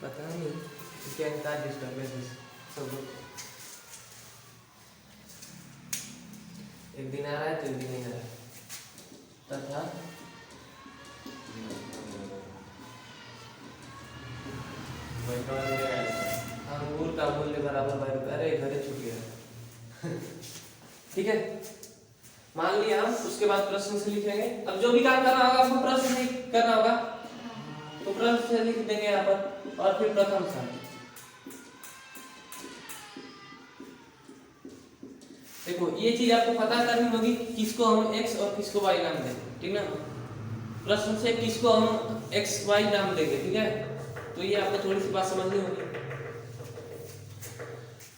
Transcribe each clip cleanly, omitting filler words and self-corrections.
पता नहीं क्या था डिस्टर्बेंस सब एक दिन आ रहा है तो एक दिन नहीं आ रहा है तथा अंगूर का मूल्य बराबर बाई रुपये। अरे घरे छूट गया ठीक है मान लिया हम। उसके बाद प्रश्न से लिखेंगे। अब जो भी काम करना होगा आपको प्रश्न से करना होगा तो प्रश्न से लिख देंगे यहाँ पर और फिर प्रथम स्थान। देखो ये चीज आपको पता करनी होगी किसको हम x और किसको y नाम देंगे ठीक ना। प्रश्न से किसको हम x y नाम देंगे ठीक है। तो ये आपको थोड़ी सी बात समझनी होगी।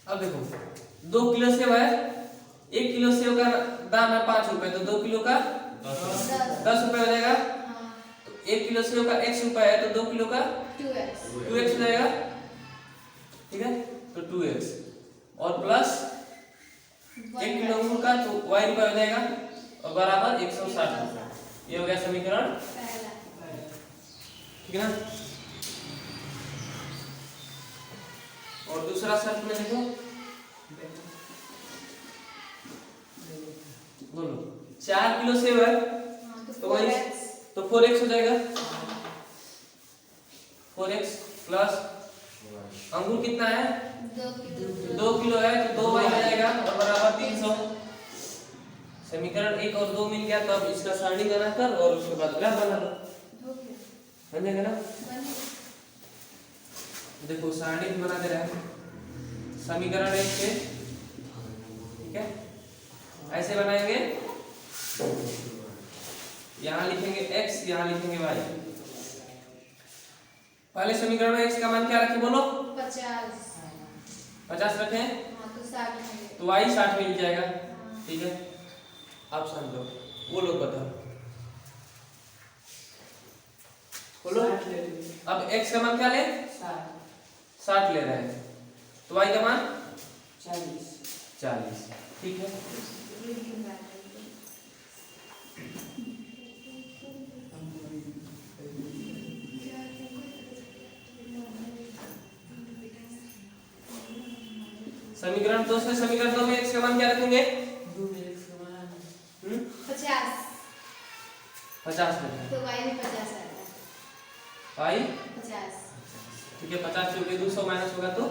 अब देखो 2 किलो सेव है। 1 किलो सेव का दाम है 5 रुपए तो 2 किलो का 10 रुपए हो जाएगा। तो 1 किलो सेव का x रुपए है तो 2 किलो का 2x हो जाएगा ठीक है। तो 2x और प्लस 1 किलो अंगूर का तो y रुपए हो जाएगा और बराबर 160 रुपए। ये हो गया समीकरण ठीक है ना। और दूसरा शर्त में देखो बोलो 4 किलो सेव है तो वही तो 4x हो जाएगा। 4x प्लस अंगूर कितना है 2 किलो है तो 2y हो जाएगा और बराबर 300। समीकरण 1 और 2 मिल गया तो अब इसका सारणी बनाकर और उसके बाद ग्राफ बना लो बन जाएगा ना। देखो सारणी भी बना दे रहे हैं समीकरण 1 से ठीक है। ऐसे बनाएंगे यहाँ लिखेंगे x यहाँ लिखेंगे y। पहले समीकरण में x का मान क्या रखें बोलो 50 रखें तो y 60 मिल जाएगा ठीक है। आप समझो वो लोग बताओ बोलो। अब x का मान क्या ले 60 ले रहे हैं तो y का मान 40 ठीक है। समीकरण 2 से समीकरण 2 में x का मान क्या रखेंगे 50 तो y में 50 आएगा y 50 ठीक है। 50 से 200 माइनस होगा तो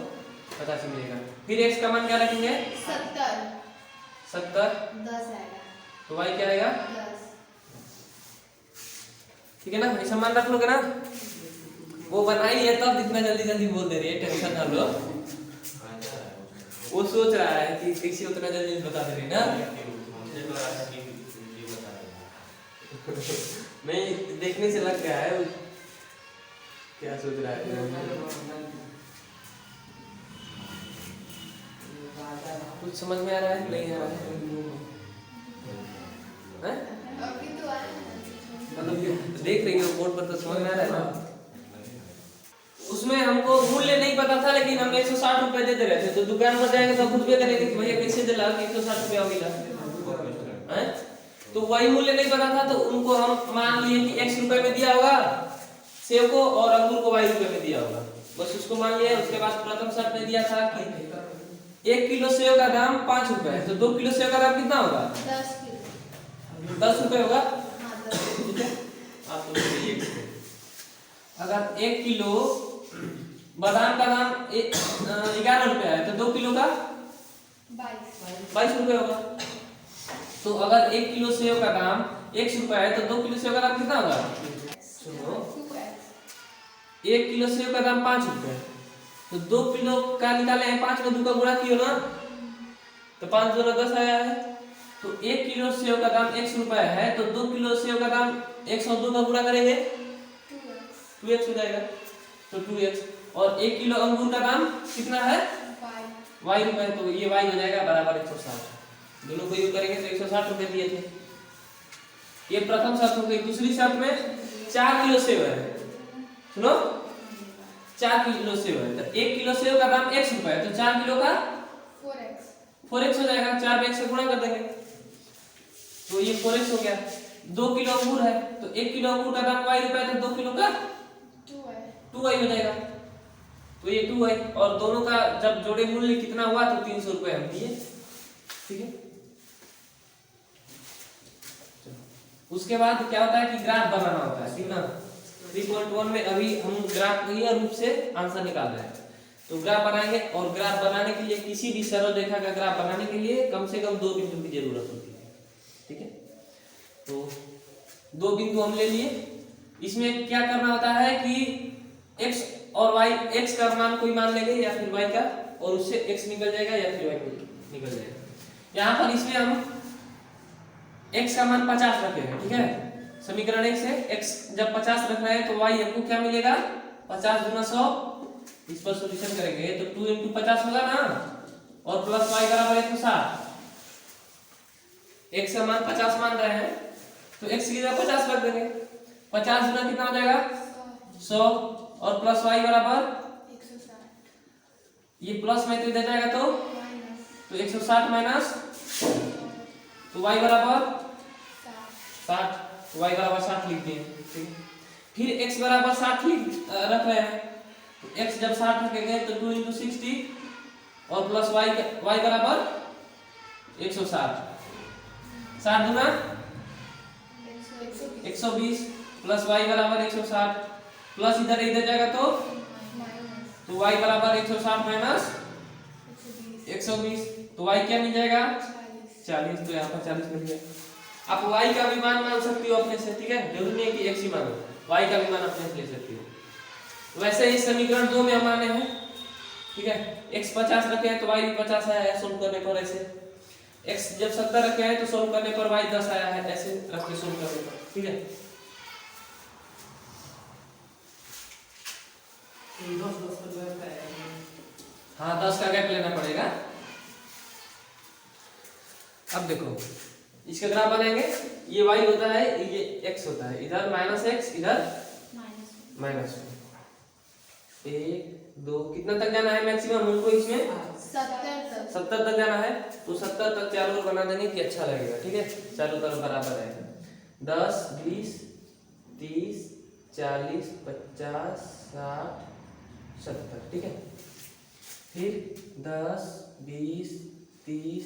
50 मिलेगा। फिर x का मान क्या रखेंगे 70 10 आएगा तो y क्या आएगा 10 ठीक है ना। ऐसा मान रख लोगे ना वो बनाई है तब इतना जल्दी जल्दी बोल दे रही है टेंशन ना लो। वो सोच रहा है कि कैसे उतना जल्दी बता दे रही ना। मैं देखने से लग गया है क्या सोच रहा है। कुछ समझ में आ रहा है नहीं आ रहा है अभी तो आया मतलब देख रही हो बोर्ड पर तो समझ में आ रहा है ना। उसमें हमको मूल्य नहीं पता था लेकिन हमने 160 रुपए दे रहे थे तो दुकान पर जाएंगे तो पूछबे करेंगे कि भैया कैसे दिला कि 160 रुपया हो गया है। तो वही मूल्य नहीं पता था तो उनको हम मान लिए कि x रुपए में दिया होगा सेब को और अंगूर को y रुपए में दिया होगा बस उसको मान लिया। उसके बाद प्रथम शर्त में दिया था कि 1 किलो सेब का दाम 5 रुपए है तो 2 किलो सेब का दाम कितना होगा 10 रुपए होगा ठीक है। आप तो अगर 1 किलो बादाम का दाम 11 रुपया है तो 2 किलो का 22 रुपये होगा। तो अगर 1 किलो सेव का दाम 100 रुपया है तो 2 किलो सेव का दाम कितना होगा सुनो 1 किलो सेव का दाम 5 रुपये तो 2 किलो का निकाले हैं 5 में 2 का गुणा किया ना तो 5 2 10 आया है। तो 1 किलो सेव का दाम 100 रुपया है तो 2 किलो सेव का दाम 102 का गुणा करेंगे 2x हो जाएगा तो 2x और 1 किलो अंगूर का दाम कितना है y रुपए तो ये y हो जाएगा बराबर 160। दोनों को योग करेंगे तो 160 रुपए दिए थे। ये प्रथम शर्त हो गई। दूसरी शर्त में 4 किलो सेव है सुनो 4 किलो सेव है तो 1 किलो सेव का दाम x रुपए है तो 4 किलो का 4x हो जाएगा। 4 में 1 से गुणा कर देंगे तो ये 4x हो गया। 2 किलो अंगूर है तो 1 किलो अंगूर का दाम y रुपए है तो 2 किलो का 2y हो जाएगा तो ये 2 है और दोनों का जब जोड़े मूल्य कितना हुआ तो 300 रुपए हम दिए। ठीक है, उसके बाद क्या होता है कि ग्राफ बनाना होता है, ठीक ना। 3.1 में अभी हम ग्राफ क्लियर रूप से आंसर निकाल रहे हैं। तो ग्राफ बनाएंगे और ग्राफ बनाने के लिए किसी भी सरल रेखा का ग्राफ बनाने के लिए कम से कम 2 बिंदु की जरूरत होती है। ठीक है, तो 2 बिंदु हम ले लिए। इसमें क्या करना होता है कि x और y, x का मान कोई मान लेंगे या फिर y का, और उससे x निकल जाएगा या फिर y निकल जाएगा। यहाँ पर इसमें हम x का मान 50 रखेंगे। ठीक है, समीकरण 1 से x जब 50 रख रहे हैं तो y हमको क्या मिलेगा 50 गुना 100। इस पर सॉल्यूशन करेंगे तो 2 into 50 होगा ना, और प्लस y बराबर 160। x का मान 50 मान रहे हैं तो x की जगह 50 रख देंगे। 50 गुना कितना हो जाएगा 100, और प्लस y बराबर 160। ये प्लस में तो इधर जाएगा तो 160 माइनस, तो y बराबर 60, y बराबर 60 लिख दिए। ठीक है, फिर x बराबर 60 रख रहे हैं तो x जब 60 रखेंगे तो 2 into 60 और प्लस y बराबर 160। 60 गुना 120 प्लस y बराबर 160, प्लस इधर जाएगा तो y बराबर 160 माइनस 120, तो y क्या मिल जाएगा 40। तो यहाँ पर 40 मिल गया। आप y का भी मान सकती हो अपने से। ठीक है, जरूरी नहीं है कि x ही मान हो, y का भी मान अपने से ले सकती हो। वैसे ही समीकरण 2 में हम माने हैं। ठीक है, x 50 रखे हैं तो y भी 50 आया है सोल्व करने पर। ऐसे x जब 70 रखे हैं तो सोल्व करने पर y 10 आया है, ऐसे रख के सोल्व करने पर। ठीक है, हाँ 10 का गैप लेना पड़ेगा। अब देखो इसका ग्राफ बनाएंगे, ये y होता है, ये x होता है, इधर माइनस x, इधर माइनस 1 2 कितना तक जाना है मैक्सिमम हमको इसमें 70 तक जाना है। तो 70 तक चारों ओर बना देंगे कि अच्छा लगेगा। ठीक है, चारों तरफ बराबर रहेगा। 10 20 30 40 50 60 70। ठीक है, फिर 10 20 30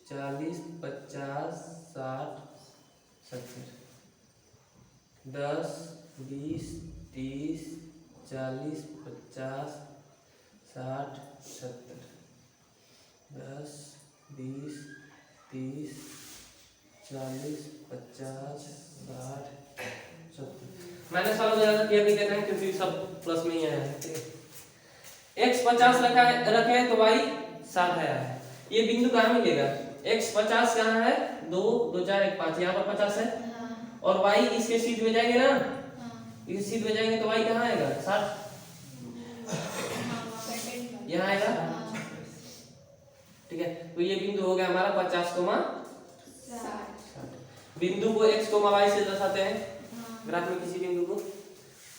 40 50 60 70। 10 20 30 40 50 60 70। 10 20 30 40 50 60 70। माइनस वाला ज्यादा केयर नहीं देना है क्योंकि सब प्लस में ही आया है। ठीक है, x 50 रखे हैं तो y 60 आया है। ये बिंदु कहाँ मिलेगा, x 50 कहाँ है 2 2 4 1 5, यहाँ पर 50 है। और y इसके सीध में जाएंगे ना, इसके सीध में जाएंगे तो y कहाँ आएगा 60, यहाँ आएगा। ठीक है, तो ये बिंदु हो गया हमारा 50, 60। बिंदु को x, y से दर्शाते हैं ग्राफ में किसी बिंदु को।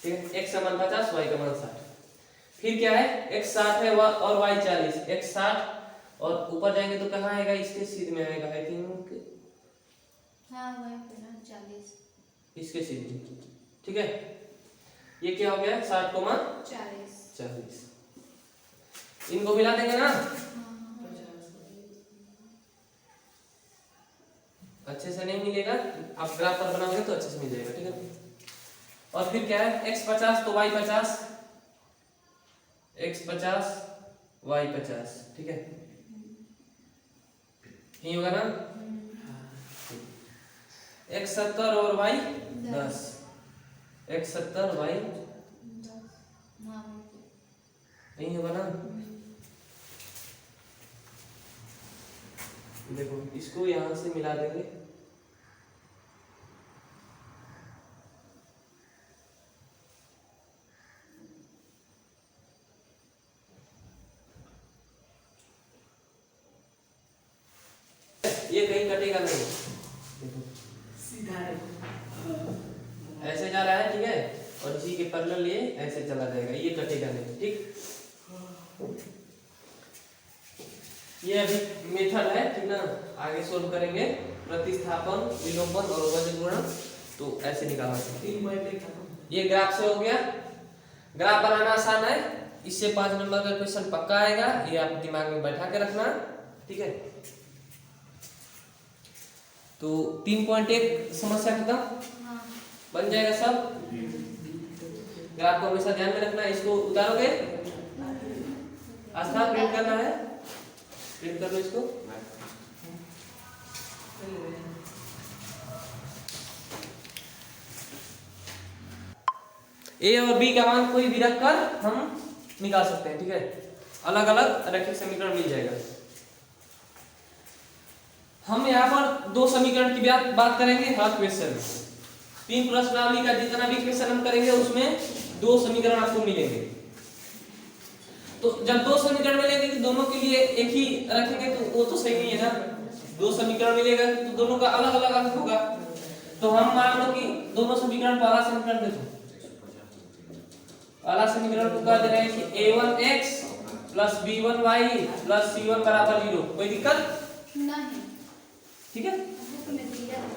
ठीक है, x का मान 50 y का मान 60। फिर क्या है x 60 है और y 40। x 60 और ऊपर जाएंगे तो कहाँ आएगा, इसके सीध में आएगा आई थिंक, हाँ वही पे ना 40, इसके सीध में। ठीक है, ये क्या हो गया 60, 40। इनको मिला देंगे ना, अच्छे से नहीं मिलेगा, आप ग्राफ पर बनाओगे तो अच्छे से मिल जाएगा। ठीक है, और फिर क्या है x 50 तो y 50, x 50 y 50। ठीक है, यही होगा ना, x 70 और y 10, x 70 y यही होगा ना। देखो इसको यहां से मिला देंगे, ये कहीं कटेगा नहीं। देखो सीधा ऐसे जा रहा है। ठीक है, और इसी के पैरेलल ये ऐसे चला जाएगा, ये कटेगा नहीं। ठीक, ये अभी मेथड है। ठीक ना, आगे सोल्व करेंगे प्रतिस्थापन, विलोपन और वज्र गुणन, तो ऐसे निकालना सकते। ये ग्राफ से हो गया। ग्राफ बनाना आसान है, इससे 5 नंबर का क्वेश्चन पक्का आएगा, ये आप दिमाग में बैठा के रखना, ठीक है। तो 3.1 समस्या खत्म, हाँ बन जाएगा सब। ग्राफ को हमेशा ध्यान में रखना, इसको उतारोगे, आस्था प्रिंट करना है, प्रिंट कर लो इसको। ए और बी का मान कोई भी रखकर हम निकाल सकते हैं, ठीक है। अलग अलग रैखिक समीकरण मिल जाएगा। हम यहाँ पर 2 समीकरण की बात करेंगे हर क्वेश्चन में। 3 प्रश्नावली का जितना भी क्वेश्चन हम करेंगे उसमें 2 समीकरण आपको मिलेंगे। तो जब 2 समीकरण मिलेंगे तो दोनों के लिए एक ही रखेंगे तो वो तो सही नहीं है ना। 2 समीकरण मिलेगा तो दोनों का अलग अलग अंक होगा। तो हम मान लो कि दोनों समीकरण, पहला समीकरण देखो, पहला समीकरण को कह दे रहे हैं कि a1x + b1y + c1 = 0। कोई दिक्कत नहीं, ठीक है। बुक में दिया है।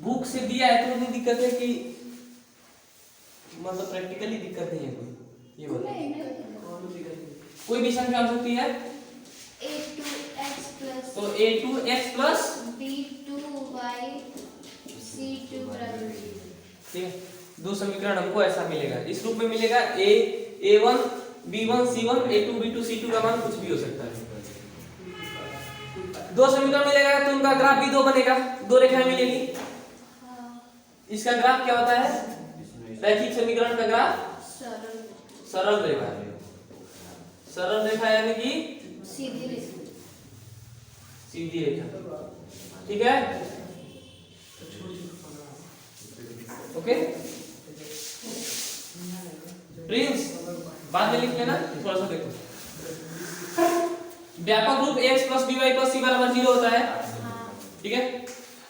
बुक से दिया है तो नहीं दिक्कत है कि मतलब प्रैक्टिकली दिक्कत नहीं है कोई, ये बताओ। नहीं, कोई भी संख्या हो सकती है। a2x + तो a2x + b2y c2 = 0। ठीक है, 2 समीकरण हमको ऐसा मिलेगा, इस रूप में मिलेगा। a1 b1 c1 a2 b2 c2 का मान कुछ भी हो सकता है। 2 समीकरण मिलेगा तो उनका ग्राफ भी 2 बनेगा, 2 रेखाएं मिलेगी। इसका ग्राफ क्या होता है? रैखिक समीकरण का ग्राफ सरल रेखा, सरल रेखा यानी कि सीधी रेखा, सीधी रेखा, ठीक है। ओके प्रिंस, बाद में लिख लेना, थोड़ा सा देखो। व्यापक रूप x + by + c = 0 होता है, ठीक है।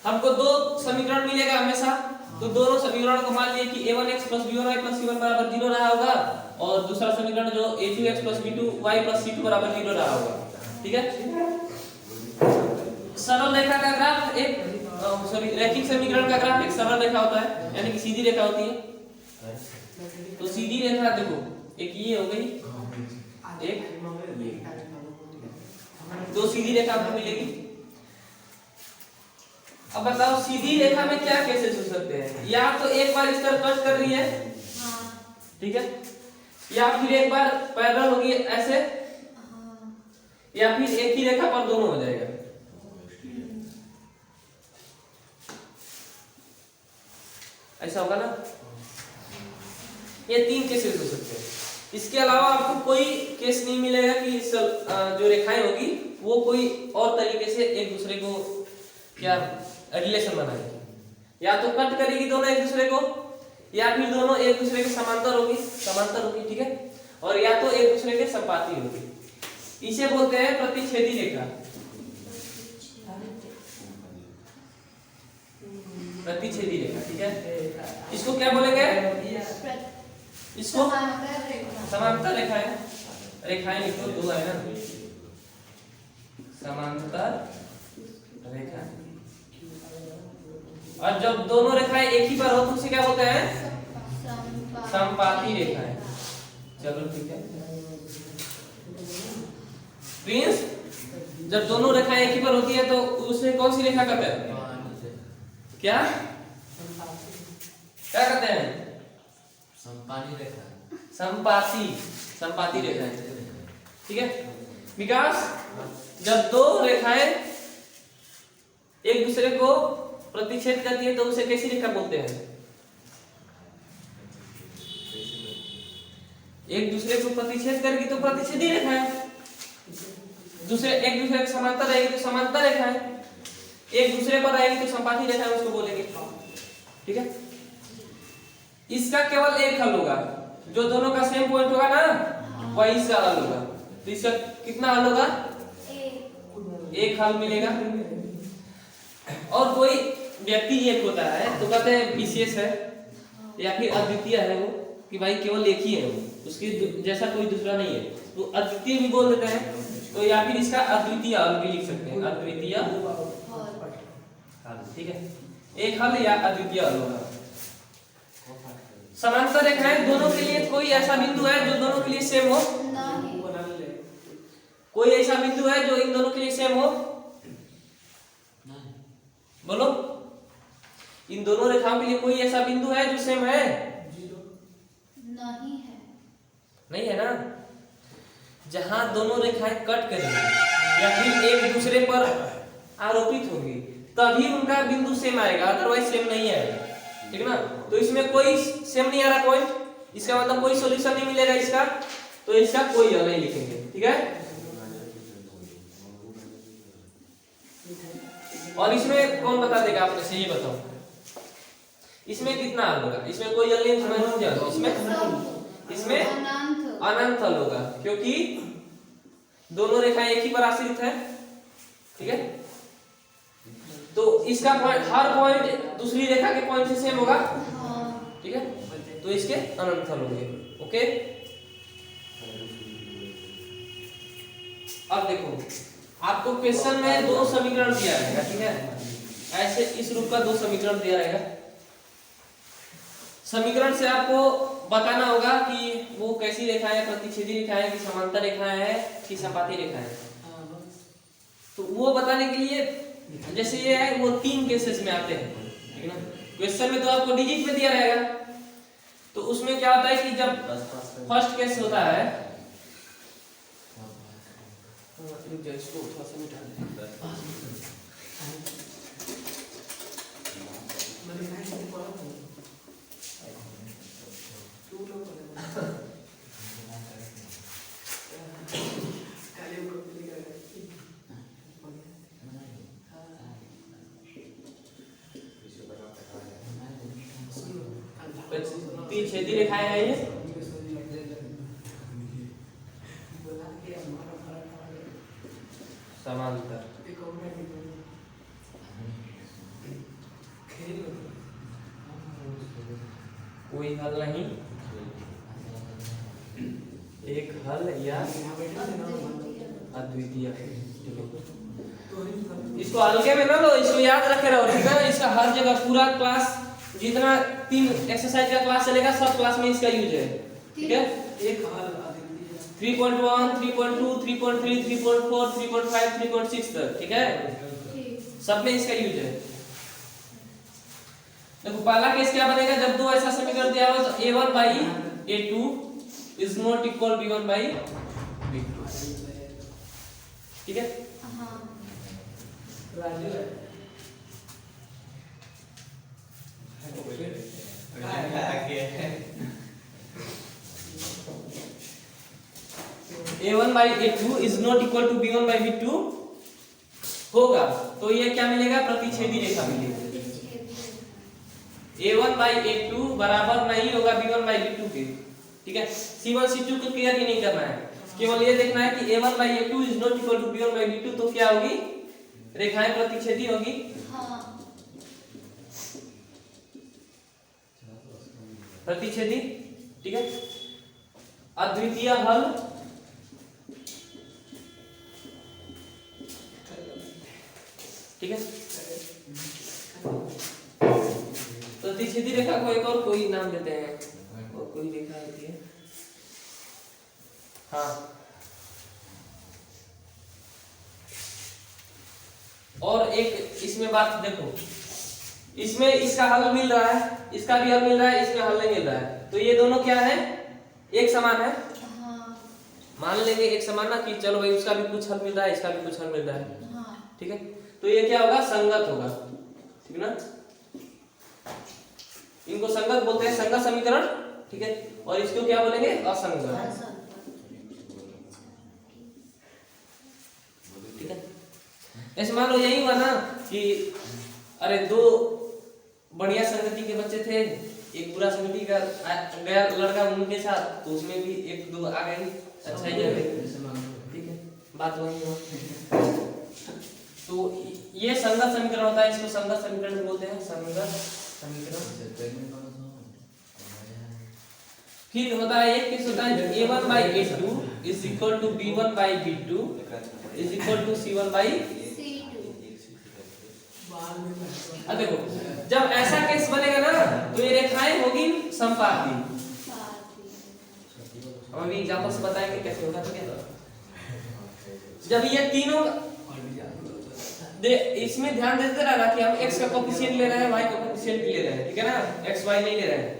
हमको 2 समीकरण मिलेगा हमेशा, तो दोनों समीकरण को मान लिए कि a1x + b1y + c1 = 0 रहा होगा, और दूसरा समीकरण जो a2x + b2y + c2 = 0 रहा होगा, ठीक है। सरल रेखा का ग्राफ रैखिक समीकरण का ग्राफ एक सरल रेखा होता है, यानी कि सीधी रेखा होती है। तो सीधी रेखा देखो, एक ये हो गई, एक 2 सीधी रेखा आपको मिलेगी। अब बताओ सीधी रेखा में क्या केसेस हो सकते हैं? या तो एक बार इस तरह कट कर रही है, ठीक है, या फिर एक बार पैरेलल होगी ऐसे, या फिर एक ही रेखा पर दोनों हो जाएगा। ऐसा होगा ना। ये 3 केसेस हो सकते हैं। इसके अलावा आपको कोई केस नहीं मिलेगा कि जो रेखाएं होगी वो कोई और तरीके से एक दूसरे को क्या रिलेशन बनाएगी। या तो कट करेगी दोनों एक दूसरे को, या फिर दोनों एक दूसरे के समांतर होगी, ठीक है, और या तो एक दूसरे के संपाती होगी। इसे बोलते हैं प्रतिच्छेदी रेखा, प्रतिच्छेदी रेखा, ठीक है। इसको क्या बोलेंगे? इसको समांतर रेखाएं, रेखाएं लिखो, 2 है ना, समांतर रेखा। और जब दोनों रेखाएं एक ही पर हो तो उसे क्या बोलते हैं? समपाती रेखाएं। चलो ठीक है प्रिंस, जब दोनों रेखाएं एक ही पर होती है तो उसे कौन सी रेखा कहते हैं? क्या क्या कहते हैं? संपाती रेखा, संपाती रेखा, ठीक है। विकास, जब 2 रेखाएं एक दूसरे को प्रतिच्छेद करती है तो उसे कैसी रेखा बोलते हैं? एक दूसरे को प्रतिच्छेद करेगी तो प्रतिच्छेदी रेखा है। एक दूसरे के समांतर रहेगी तो समांतर रेखा है। एक दूसरे पर रहेगी तो संपाती रेखा है, उसको बोलेंगे, ठीक है। इसका केवल एक हल होगा, जो दोनों का सेम पॉइंट होगा ना, वही इसका हल होगा। तो इसका कितना हल होगा? एक हल मिलेगा। और कोई व्यक्ति एक होता है तो कहते हैं विशेष है या फिर अद्वितीय है वो, कि भाई केवल एक ही है वो, उसके जैसा कोई दूसरा नहीं है, तो अद्वितीय भी बोल देते हैं। तो या फिर इसका अद्वितीय हल भी लिख सकते हैं, अद्वितीय हल, ठीक है। एक हल या अद्वितीय हल होगा। समांतर रेखाएं दोनों के लिए कोई ऐसा बिंदु है जो दोनों के लिए सेम हो? नहीं। कोई ऐसा बिंदु है जो इन दोनों के लिए सेम हो? बोलो, इन दोनों रेखाओं के लिए कोई ऐसा बिंदु है जो सेम है? नहीं है। नहीं है ना। जहां दोनों रेखाएं कट करेंगी या फिर एक दूसरे पर आरोपित होगी तभी उनका बिंदु सेम आएगा, अदरवाइज सेम नहीं आएगा। ठीक ना। तो इसमें कोई सेम नहीं आ रहा पॉइंट, इसका मतलब कोई सॉल्यूशन नहीं मिलेगा इसका, तो इसका कोई हल नहीं लिखेंगे। ठीक है। और इसमें कौन बता देगा आपने से, ये बताओ इसमें कितना हल होगा? इसमें कोई हल नहीं समझ जाओ। इसमें अनंत हल होगा क्योंकि दोनों रेखाएं एक ही पर आश्रित है। ठीक है। तो इसका पॉइंट, हर पॉइंट दूसरी रेखा के पॉइंट से सेम होगा। ठीक है। तो इसके अनंत हल होंगे। ओके। अब देखो, आपको क्वेश्चन में दो समीकरण दिया रहेगा। ठीक है। ऐसे इस रूप का दो समीकरण दिया रहेगा। समीकरण से आपको बताना होगा कि वो कैसी रेखाएं है, प्रतिच्छेदी रेखाएं कि समांतर रेखाएं है कि सपाती रेखाएं है। तो वो बताने के लिए जैसे ये है वो तीन केसेस में आते हैं। ठीक है ना। क्वेश्चन में तो आपको डिजिट में दिया रहेगा, तो उसमें क्या होता है कि जब फर्स्ट केस होता है, इसको थोड़ा सा मिटा दें। छेदी रेखाएं हैं ये। समांतर कोई हल नहीं, एक हल या अद्वितीय। इसको हल्के में ना लो, इसको याद रखे रहो। ठीक है। इसका हर जगह पूरा क्लास जितना 3 एक्सरसाइज का क्लास चलेगा सब क्लास में इसका यूज है। ठीक है। एक हल 3.1 3.2 3.3 3.4 3.5 3.6 तक। ठीक है। सब में इसका यूज है। देखो पहला केस क्या बनेगा, जब दो ऐसा समीकरण दिया हो तो a1 by a2 is not equal b1 by b2। ठीक है। a1 by a2 is not equal to b1 by b2 होगा तो ये क्या मिलेगा, प्रतिच्छेदी रेखा मिलेगी। a1 by a2 बराबर नहीं होगा b1 by b2 के। ठीक है। c1 c2 को क्लियर ही नहीं करना है, केवल ये देखना है कि a1 by a2 is not equal to b1 by b2 तो क्या होगी, रेखाएं प्रतिच्छेदी होगी। प्रतिच्छेदी। ठीक है। अद्वितीय हल ठीक है। प्रतिच्छेदी रेखा को एक और कोई नाम देते हैं, और कोई रेखा होती है। हाँ। और एक इसमें बात देखो, इसमें इसका हल मिल रहा है, इसका भी हल मिल रहा है, इसमें हल नहीं मिल रहा है, तो ये दोनों क्या है, एक समान है। मान लेंगे एक समान ना कि चलो भाई उसका भी कुछ हल मिल रहा है, इसका भी कुछ हल मिल रहा है। ठीक है। तो ये क्या होगा, संगत होगा। ठीक है ना। इनको संगत बोलते हैं, संगत समीकरण। ठीक है। और इसको क्या बोलेंगे, असंगत। ठीक है। ऐसे मान लो यही हुआ ना कि अरे दो बढ़िया संगति के बच्चे थे, एक बुरा संगति का गया लड़का उनके साथ, तो उसमें भी एक दो आ गई। अच्छा ही है। ठीक है। बात वही हुआ। तो ये संगत समीकरण होता है, इसको संगत समीकरण बोलते हैं, संगत समीकरण। फिर होता है एक केस होता है a1 by a2 is equal to b1 by b2 is equal to c1 by c2। अब देखो जब ऐसा केस बनेगा ना तो ये रेखाएं होगी समपाती। हम अभी एग्जांपल से बताएंगे कैसे होगा। तो क्या जब ये तीनों इसमें ध्यान देते रहना कि हम x का कोएफिशिएंट ले रहे हैं, y का कोएफिशिएंट ले रहे हैं, ठीक है ना, x y नहीं ले रहे हैं।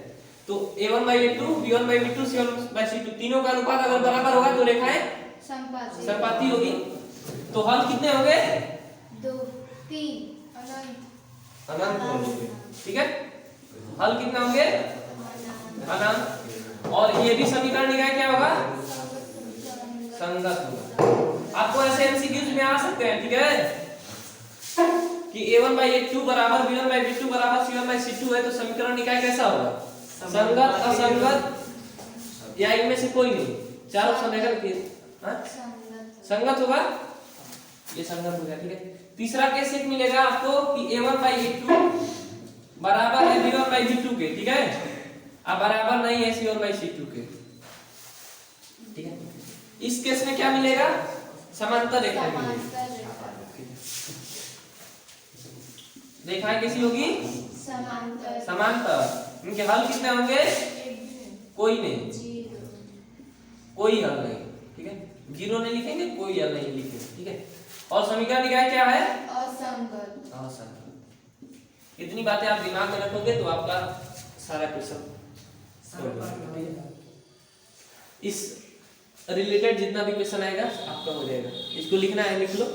तो a1/a2 b1/b2 c1/c2 तीनों का अनुपात अगर बराबर होगा तो रेखाएं समपाती होगी। तो हल कितने होंगे? 2 3 अनंत होंगे, ठीक है। हल कितना होंगे? अनंत। और ये भी समीकरण निकाय क्या होगा? संगत होगा। आपको ऐसे एमसीक्यूज में आ सकते हैं, ठीक है, कि a1/a2 बराबर b1/b2 बराबर c1/c2 है तो समीकरण निकाय कैसा होगा? संगत, असंगत या इनमें से कोई नहीं। चार ऑप्शन रहेगा फिर संगत होगा, ये संगत हो गया, ठीक है। तीसरा केस एक मिलेगा आपको कि a1/a2 बराबर है b1/b2 के, ठीक है, अब बराबर नहीं है c1/c2 के, ठीक है। इस केस में क्या मिलेगा? समांतर रेखा मिलेगी। रेखाएं कैसी होगी? समांतर। इनके हल कितने होंगे? कोई नहीं, कोई हल नहीं, ठीक है, जीरो नहीं लिखेंगे, कोई हल नहीं लिखेंगे, ठीक है। और समीकरण निकाय क्या है? असंगत। असंगत। इतनी बातें आप दिमाग में रखोगे तो आपका सारा क्वेश्चन इस रिलेटेड जितना भी क्वेश्चन आएगा आपका हो जाएगा। इसको लिखना है, लिख लो।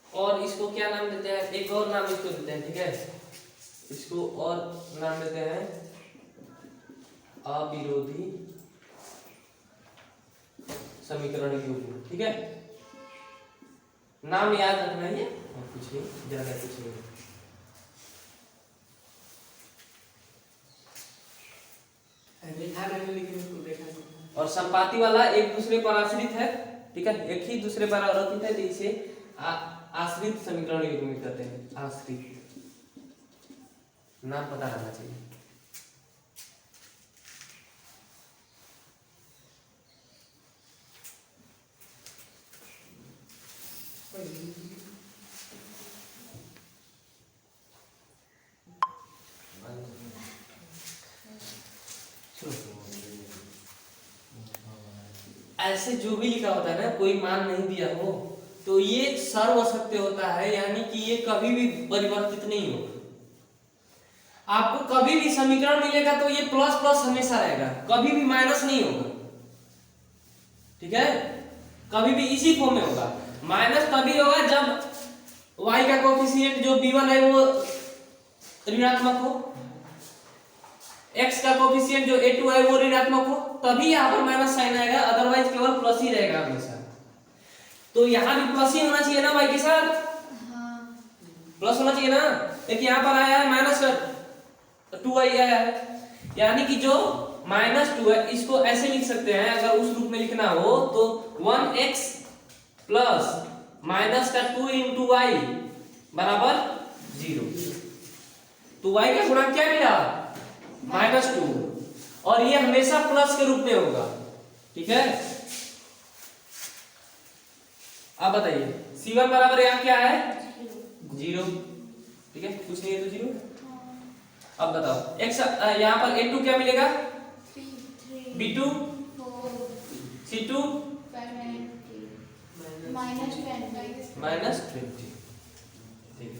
और इसको क्या नाम देते हैं? एक और नाम इसको देते हैं, ठीक है, इसको और नाम देते हैं अविरोधी समीकरण युग्म, ठीक है। नाम याद रखना है और कुछ नहीं, ज्यादा कुछ नहीं। और संपाती वाला एक दूसरे पर आश्रित है, ठीक है, एक ही दूसरे पर आरोपित है, तो इसे आश्रित समीकरण युग्म कहते हैं। आश्रित नाम पता रहना चाहिए। ऐसे जो भी लिखा होता है ना, कोई मान नहीं दिया हो तो ये सर्वसत्य होता है, यानी कि ये कभी भी परिवर्तित नहीं होगा। आपको कभी भी समीकरण मिलेगा तो ये प्लस प्लस हमेशा रहेगा, कभी भी माइनस नहीं होगा, ठीक है, कभी भी इसी फॉर्म में होगा। माइनस तभी होगा जब y का कोएफिशिएंट जो b1 है वो ऋणात्मक हो, x का कोएफिशिएंट जो a2 है वो ऋणात्मक हो, तभी यहाँ पर माइनस साइन आएगा, अदरवाइज केवल प्लस ही रहेगा हमेशा। तो यहाँ भी प्लस ही होना चाहिए ना y के साथ? हाँ। प्लस होना चाहिए ना, लेकिन यहाँ पर आया है -2y आया है, यानी कि जो -2 है इसको ऐसे लिख सकते हैं, अगर उस रूप में लिखना हो तो 1x प्लस माइनस का 2 × y बराबर 0। तो y का गुणांक क्या मिला? -2, और ये हमेशा प्लस के रूप में होगा, ठीक है। अब बताइए c1 बराबर यहाँ क्या है? 0, ठीक है, कुछ नहीं है तो 0। अब बताओ x यहाँ पर a2 क्या मिलेगा? 3 b2 c2 -20, ठीक है।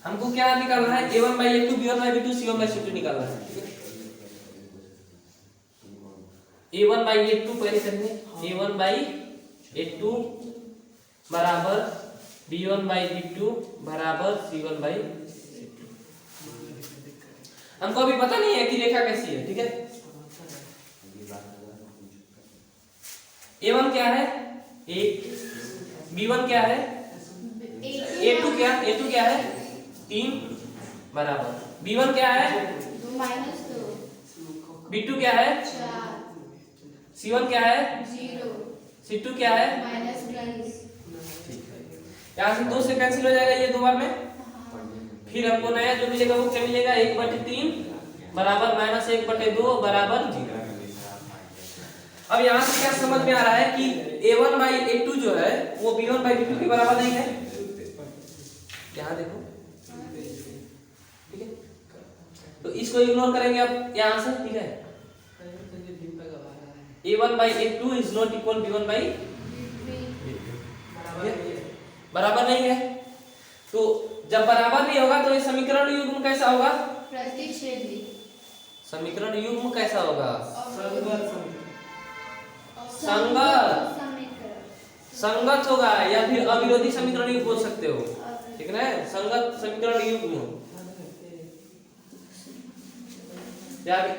हमको क्या निकालना है? a1/a2 b1/b2 c1/c2 निकालना है, ठीक है। a1/a2 पहले करेंगे, a1/a2 बराबर b1/b2 बराबर c1/c2। हमको अभी पता नहीं है कि रेखा कैसी है, ठीक है। a1 क्या है? 1, b1 क्या है? a2 क्या है? 3 बराबर b1 क्या है? -2 b2 क्या है? 4 c1 क्या है? 0 c2 क्या है? -20। ठीक है, यहाँ से 2 से कैंसिल हो जाएगा ये 2 बार में। फिर हमको नया जो मिलेगा वो क्या मिलेगा? 1/3 बराबर -1/2 बराबर 0। अब यहाँ से क्या समझ में आ रहा है कि a1 by a2 जो है वो b1 by b2 के बराबर नहीं है। यहाँ देखो, ठीक है, तो इसको इग्नोर करेंगे अब यहाँ से, ठीक है। a1 by a2 is not equal b1 by बराबर नहीं है। तो जब बराबर नहीं होगा तो ये समीकरण युग्म कैसा होगा? प्रतिच्छेदी। समीकरण युग्म कैसा होगा? संगत संगत होगा, या फिर अविरोधी समीकरण युग्म बोल सकते हो, ठीक है। संगत समीकरण युग्म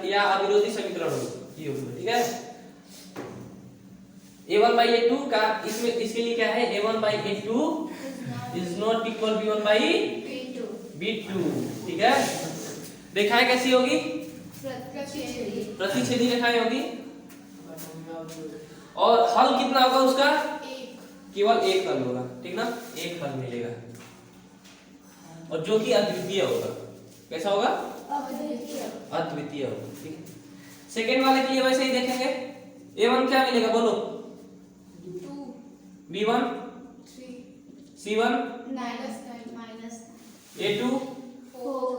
या अविरोधी समीकरण युग्म, ठीक है। a1 by a2 का इसमें इसके लिए क्या है? a1 by a2 is not equal b1 by b2, ठीक है। रेखाएं कैसी होगी? प्रतिच्छेदी। प्रतिच्छेदी रेखाएं होगी। और हल कितना होगा उसका? केवल एक हल होगा, ठीक ना, एक हल मिलेगा, और जो कि अद्वितीय होगा। कैसा होगा? अद्वितीय होगा, ठीक है। सेकेंड वाले के लिए वैसे ही देखेंगे। a1 क्या मिलेगा बोलो? 2 b1 3 c1 a2 4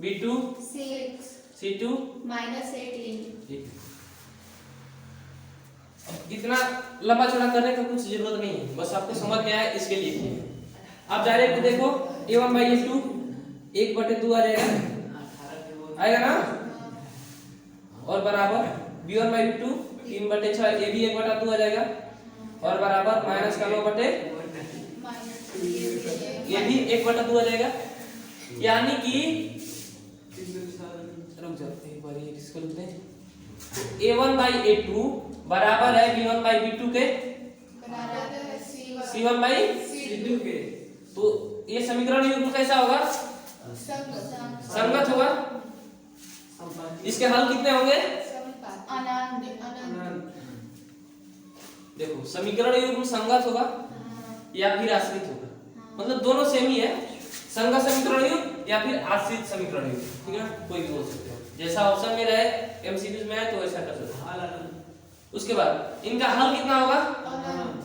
b2 6 c2 -18। ठीक है। इतना लंबा चौड़ा करने का कुछ जरूरत नहीं है, बस आपको समझ में आया इसके लिए किए हैं। अब डायरेक्ट देखो a1 by a2 1/2 आ जाएगा, आएगा ना, और बराबर b1 by b2 3/6, ये भी 1/2 आ जाएगा, और बराबर माइनस का 9/, ये भी 1/2 आ जाएगा। यानी कि रुक जाओ एक बार, ये किसको लिखते हैं? a1 by a2 बराबर है b1 by b2 के c1 by c2 के। तो ये समीकरण युग्म कैसा होगा? संगत होगा। इसके हल कितने होंगे? देखो समीकरण युग्म संगत होगा या फिर आश्रित होगा, मतलब दोनों सेम ही है, संगत समीकरण युग्म या फिर आश्रित समीकरण युग्म, ठीक है, कोई भी बोल सकते हो, जैसा ऑप्शन में रहे एमसीक्यूज में आए तो वैसा कर सकते हो। उसके बाद इनका हल कितना होगा?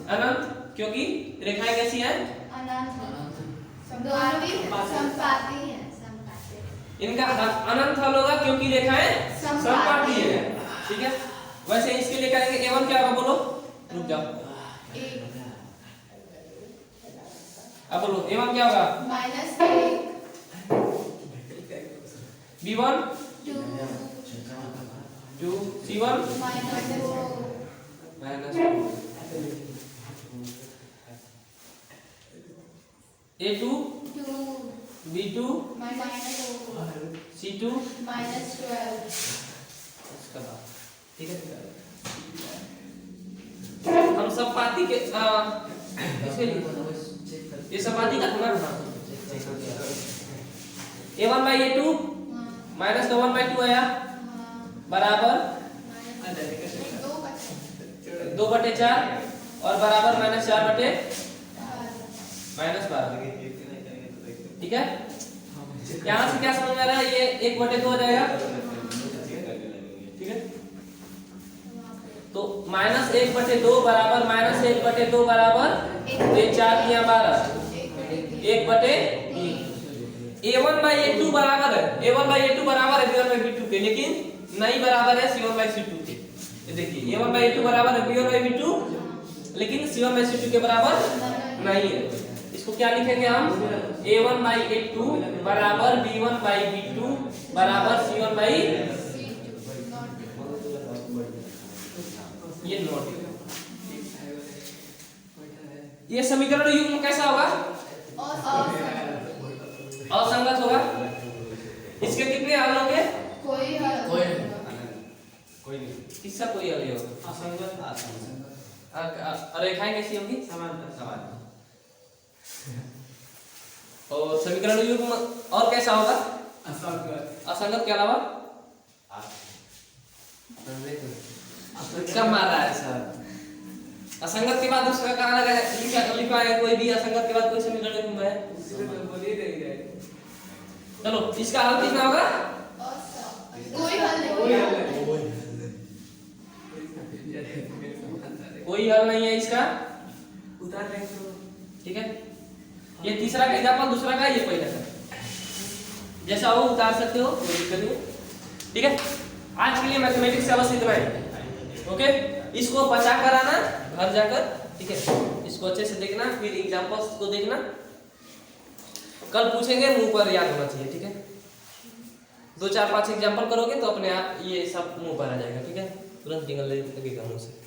अनंत, क्योंकि रेखाएं कैसी हैं? इनका अनंत हल होगा क्योंकि रेखाएं समपाती है, ठीक है। वैसे इसके लिए करेंगे a1 क्या होगा बोलो? रुक जाओ, अब बोलो a1 क्या होगा? b1 2 c1 a2 b2 c2 ठीक है। हम सब पाती के इसके लिए ये सब पाती का होना ना, a1 by a2 माइनस का 1/2 आया, बराबर 2/4 और बराबर -4/12, ठीक है। यहाँ से क्या समझ में आ रहा है? ये 1/2 हो जाएगा, ठीक है। तो -1/2 बराबर -1/2 बराबर ये 4 या 12 1/3। a1 by a2 बराबर है, a1 by a2 बराबर है b1 by b2 के, लेकिन नहीं बराबर है c1 by c2 के। ये देखिए a1 by a2 बराबर है b1 by b2, लेकिन c1 by c2 के बराबर नहीं है। इसको क्या लिखेंगे हम? a1 by a2 बराबर b1 by b2 बराबर c1 by, ये नोट, ये समीकरण युग्म कैसा होगा? असंगत होगा। इसके कितने हल होंगे? कोई हल कोई नहीं, इसका कोई हल नहीं होगा। रेखाएं कैसी होंगी? समान। और समीकरण युग्म और कैसा होगा? असंगत के अलावा कब मार रहा है सर? असंगत के बाद उसका कहाँ लगा लिखा है? कोई भी असंगत के बाद कोई समीकरण युग्म है? चलो इसका हल कितना होगा? कोई हल नहीं। कोई हल नहीं है इसका, उतार देंगे तो ठीक है। ये तीसरा का एग्जाम्पल, दूसरा का, ये पहला का, जैसा हो उतार सकते हो, कोई दिक्कत नहीं, ठीक है। आज के लिए मैथमेटिक्स का बस इतना ही, ओके। इसको बचा कर आना घर जाकर, ठीक है। इसको अच्छे से देखना, फिर एग्जाम्पल्स को देखना, कल पूछेंगे, मुंह पर याद होना चाहिए, ठीक है। 2 4 5 एग्जाम्पल करोगे तो अपने आप ये सब मुंह पर आ जाएगा, ठीक है। तुरंत निकल लगेगा मुंह से।